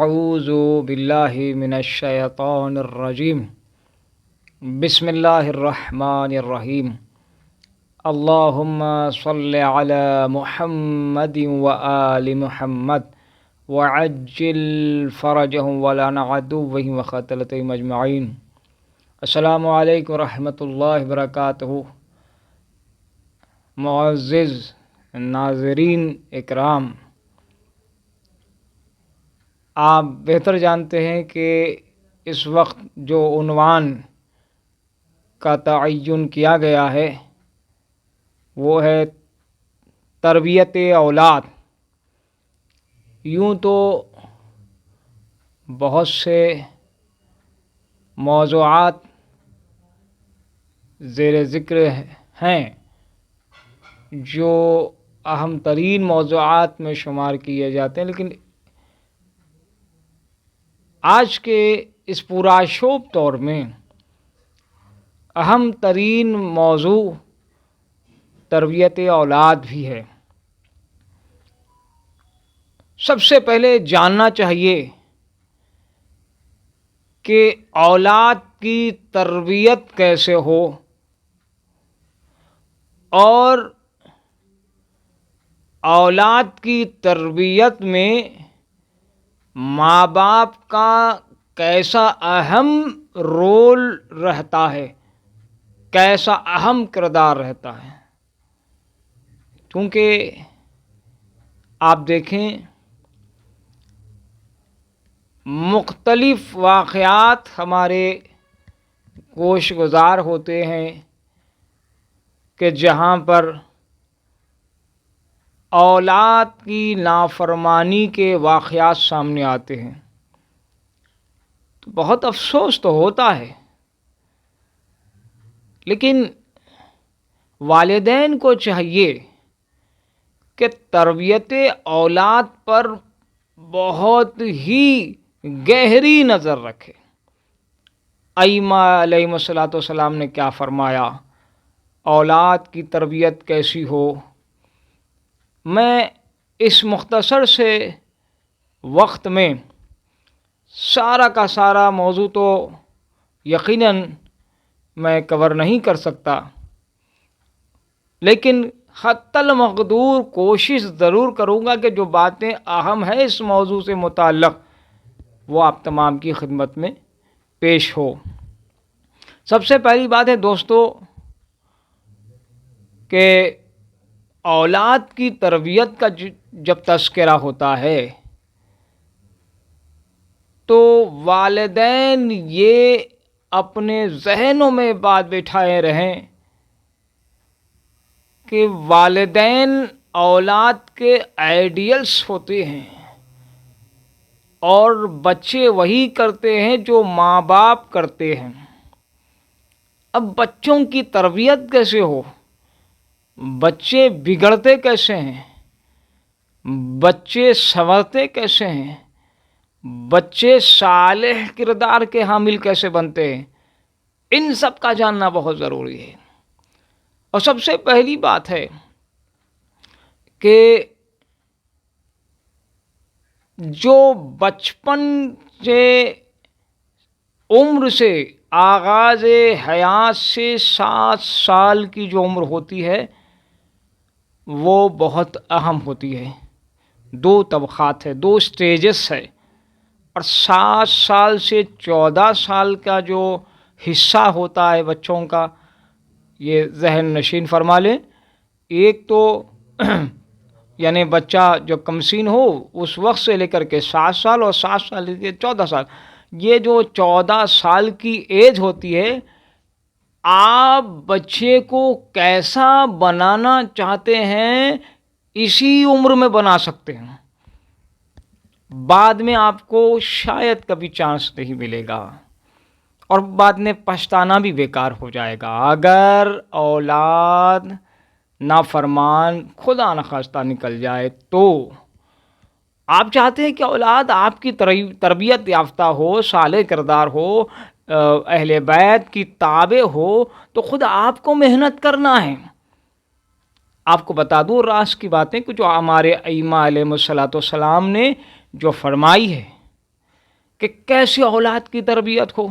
اعوذ باللہ من الشیطان الرجیم بسم اللہ الرحمن الرحیم اللہم صل علی محمد وآل محمد وعجل فرجهم ولعن عدوهم وقتلتهم اجمعین۔ السلام علیکم ورحمۃ اللہ وبرکاتہ۔ معزز ناظرین اکرام، آپ بہتر جانتے ہیں کہ اس وقت جو عنوان کا تعین کیا گیا ہے وہ ہے تربیت اولاد۔ یوں تو بہت سے موضوعات زیر ذکر ہیں جو اہم ترین موضوعات میں شمار کیے جاتے ہیں، لیکن آج کے اس پرآشوب دور میں اہم ترین موضوع تربیت اولاد بھی ہے۔ سب سے پہلے جاننا چاہیے کہ اولاد کی تربیت کیسے ہو اور اولاد کی تربیت میں ماں باپ کا کیسا اہم رول رہتا ہے، کیسا اہم کردار رہتا ہے۔ کیونکہ آپ دیکھیں مختلف واقعات ہمارے گوش گزار ہوتے ہیں کہ جہاں پر اولاد کی نافرمانی کے واقعات سامنے آتے ہیں تو بہت افسوس تو ہوتا ہے، لیکن والدین کو چاہیے کہ تربیت اولاد پر بہت ہی گہری نظر رکھے۔ ائمہ علیہم الصلوۃ والسلام نے کیا فرمایا، اولاد کی تربیت کیسی ہو۔ میں اس مختصر سے وقت میں سارا کا سارا موضوع تو یقیناً میں کور نہیں کر سکتا، لیکن حتی المقدور کوشش ضرور کروں گا کہ جو باتیں اہم ہیں اس موضوع سے متعلق وہ آپ تمام کی خدمت میں پیش ہو۔ سب سے پہلی بات ہے دوستو کہ اولاد کی تربیت کا جب تذکرہ ہوتا ہے تو والدین یہ اپنے ذہنوں میں بات بٹھائے رہیں کہ والدین اولاد کے آئیڈیلز ہوتے ہیں اور بچے وہی کرتے ہیں جو ماں باپ کرتے ہیں۔ اب بچوں کی تربیت کیسے ہو، بچے بگڑتے کیسے ہیں، بچے سنورتے کیسے ہیں، بچے صالح کردار کے حامل کیسے بنتے ہیں، ان سب کا جاننا بہت ضروری ہے۔ اور سب سے پہلی بات ہے کہ جو بچپن سے عمر سے آغاز حیات سے 7 سال کی جو عمر ہوتی ہے وہ بہت اہم ہوتی ہے۔ 2 طبقات ہے، 2 سٹیجز ہے، اور 7 سال سے 14 سال کا جو حصہ ہوتا ہے بچوں کا، یہ ذہن نشین فرما لیں۔ ایک تو یعنی بچہ جو کمسین ہو اس وقت سے لے کر کے 7 سال اور 7 سال لے کے 14 سال، یہ جو 14 سال کی ایج ہوتی ہے، آپ بچے کو کیسا بنانا چاہتے ہیں اسی عمر میں بنا سکتے ہیں، بعد میں آپ کو شاید کبھی چانس نہیں ملے گا اور بعد میں پچھتانا بھی بیکار ہو جائے گا اگر اولاد نافرمان خدا نخواستہ نکل جائے تو۔ آپ چاہتے ہیں کہ اولاد آپ کی تربیت یافتہ ہو، صالح کردار ہو، اہل بیت کی تابع ہو، تو خود آپ کو محنت کرنا ہے۔ آپ کو بتا دوں راز کی باتیں کہ جو ہمارے ائمہ علیہم الصلوۃ والسلام نے جو فرمائی ہے کہ کیسے اولاد کی تربیت ہو۔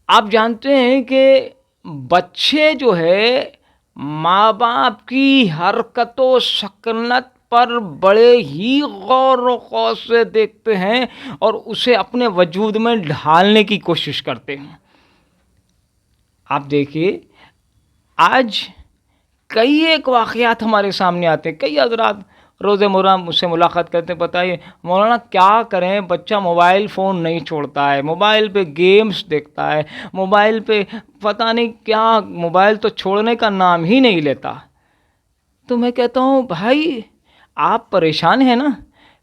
آپ جانتے ہیں کہ بچے جو ہے ماں باپ کی حرکت و سکنت پر بڑے ہی غور و خوض سے دیکھتے ہیں اور اسے اپنے وجود میں ڈھالنے کی کوشش کرتے ہیں۔ آپ دیکھیے آج کئی ایک واقعات ہمارے سامنے آتے ہیں، کئی حضرات روز مرہ مجھ سے ملاقات کرتے ہیں، بتائیے مولانا کیا کریں، بچہ موبائل فون نہیں چھوڑتا ہے، موبائل پہ گیمز دیکھتا ہے، موبائل پہ پتہ نہیں کیا، موبائل تو چھوڑنے کا نام ہی نہیں لیتا۔ تو میں کہتا ہوں بھائی آپ پریشان ہیں نا،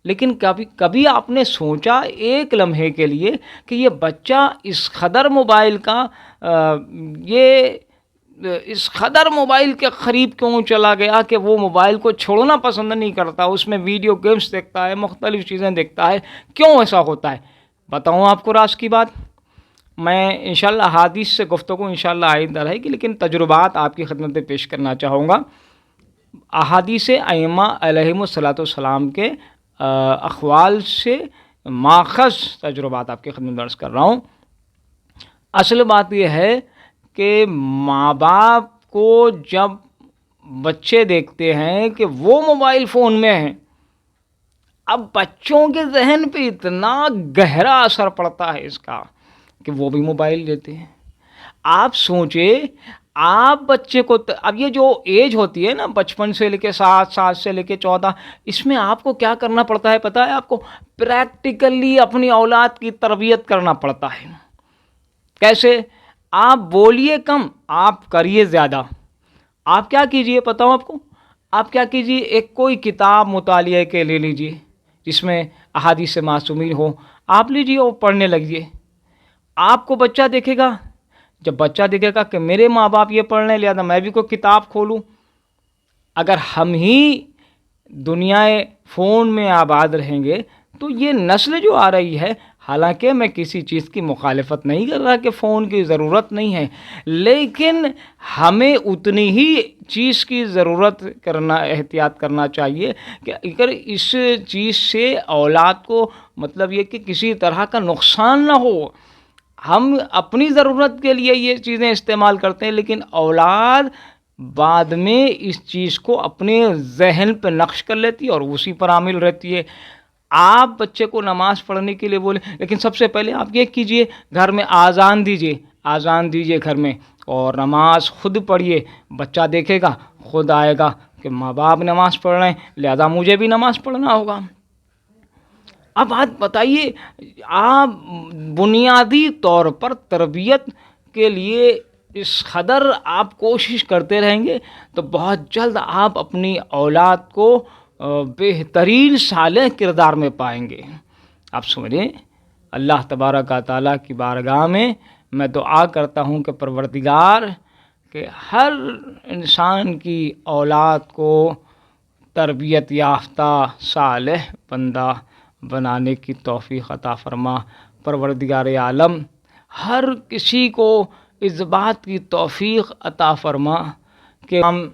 لیکن کبھی آپ نے سوچا ایک لمحے کے لیے کہ یہ بچہ اس قدر موبائل کا اس قدر موبائل کے قریب کیوں چلا گیا کہ وہ موبائل کو چھوڑنا پسند نہیں کرتا، اس میں ویڈیو گیمز دیکھتا ہے، مختلف چیزیں دیکھتا ہے، کیوں ایسا ہوتا ہے؟ بتاؤں آپ کو راز کی بات، میں انشاءاللہ احادیث سے گفتگو انشاءاللہ آئندہ رہے گی، لیکن تجربات آپ کی خدمت میں پیش کرنا چاہوں گا۔ احادیث ائمہ علیہم الصلاۃ والسلام کے اقوال سے ماخذ تجربات آپ کی خدمت میں عرض کر رہا ہوں۔ اصل بات یہ ہے کہ ماں باپ کو جب بچے دیکھتے ہیں کہ وہ موبائل فون میں ہیں، اب بچوں کے ذہن پہ اتنا گہرا اثر پڑتا ہے اس کا کہ وہ بھی موبائل لیتے ہیں۔ آپ سوچے آپ بچے کو اب یہ جو ایج ہوتی ہے نا، 55 سے لے کے 7 سال سے لے کے 14، اس میں آپ کو کیا کرنا پڑتا ہے پتہ ہے آپ کو؟ پریکٹیکلی اپنی اولاد کی تربیت کرنا پڑتا ہے۔ کیسے؟ آپ بولیے کم، آپ کریے زیادہ۔ آپ کیا کیجئے پتہ ہوں آپ کو؟ آپ کیا کیجئے، ایک کوئی کتاب مطالعے کے لے لیجئے جس میں احادیث معصومین ہو، آپ لیجئے اور پڑھنے لگیے۔ آپ کو بچہ دیکھے گا، جب بچہ دیکھے گا کہ میرے ماں باپ یہ پڑھ رہے لہذا میں بھی کوئی کتاب کھولوں۔ اگر ہم ہی دنیا فون میں آباد رہیں گے تو یہ نسل جو آ رہی ہے، حالانکہ میں کسی چیز کی مخالفت نہیں کر رہا کہ فون کی ضرورت نہیں ہے، لیکن ہمیں اتنی ہی چیز کی ضرورت احتیاط کرنا چاہیے کہ اگر اس چیز سے اولاد کو مطلب یہ کہ کسی طرح کا نقصان نہ ہو۔ ہم اپنی ضرورت کے لیے یہ چیزیں استعمال کرتے ہیں، لیکن اولاد بعد میں اس چیز کو اپنے ذہن پہ نقش کر لیتی ہے اور اسی پر عامل رہتی ہے۔ آپ بچے کو نماز پڑھنے کے لیے بولیں، لیکن سب سے پہلے آپ یہ کیجئے گھر میں آذان دیجئے گھر میں، اور نماز خود پڑھیے۔ بچہ دیکھے گا، خود آئے گا کہ ماں باپ نماز پڑھ رہے ہیں لہذا مجھے بھی نماز پڑھنا ہوگا۔ اب بات بتائیے، آپ بنیادی طور پر تربیت کے لیے اس قدر آپ کوشش کرتے رہیں گے تو بہت جلد آپ اپنی اولاد کو بہترین صالح کردار میں پائیں گے۔ آپ سمجھیں، اللہ تبارک و تعالیٰ کی بارگاہ میں دعا کرتا ہوں کہ پروردگار کہ ہر انسان کی اولاد کو تربیت یافتہ صالح بندہ بنانے کی توفیق عطا فرما۔ پروردگار عالم ہر کسی کو اس بات کی توفیق عطا فرما کہ ہم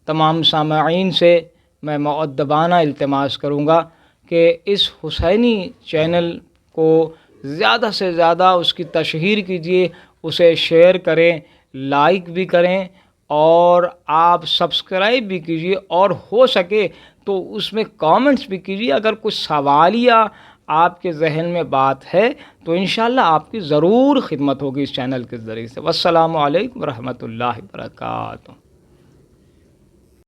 تمام سامعین سے میں مؤدبانہ التماس کروں گا کہ اس حسینی چینل کو زیادہ سے زیادہ اس کی تشہیر کیجیے، اسے شیئر کریں، لائک بھی کریں اور آپ سبسکرائب بھی کیجیے، اور ہو سکے تو اس میں کامنٹس بھی کیجیے۔ اگر کچھ سوال یا آپ کے ذہن میں بات ہے تو انشاءاللہ آپ کی ضرور خدمت ہوگی اس چینل کے ذریعے سے۔ والسلام علیکم ورحمۃ اللہ وبرکاتہ۔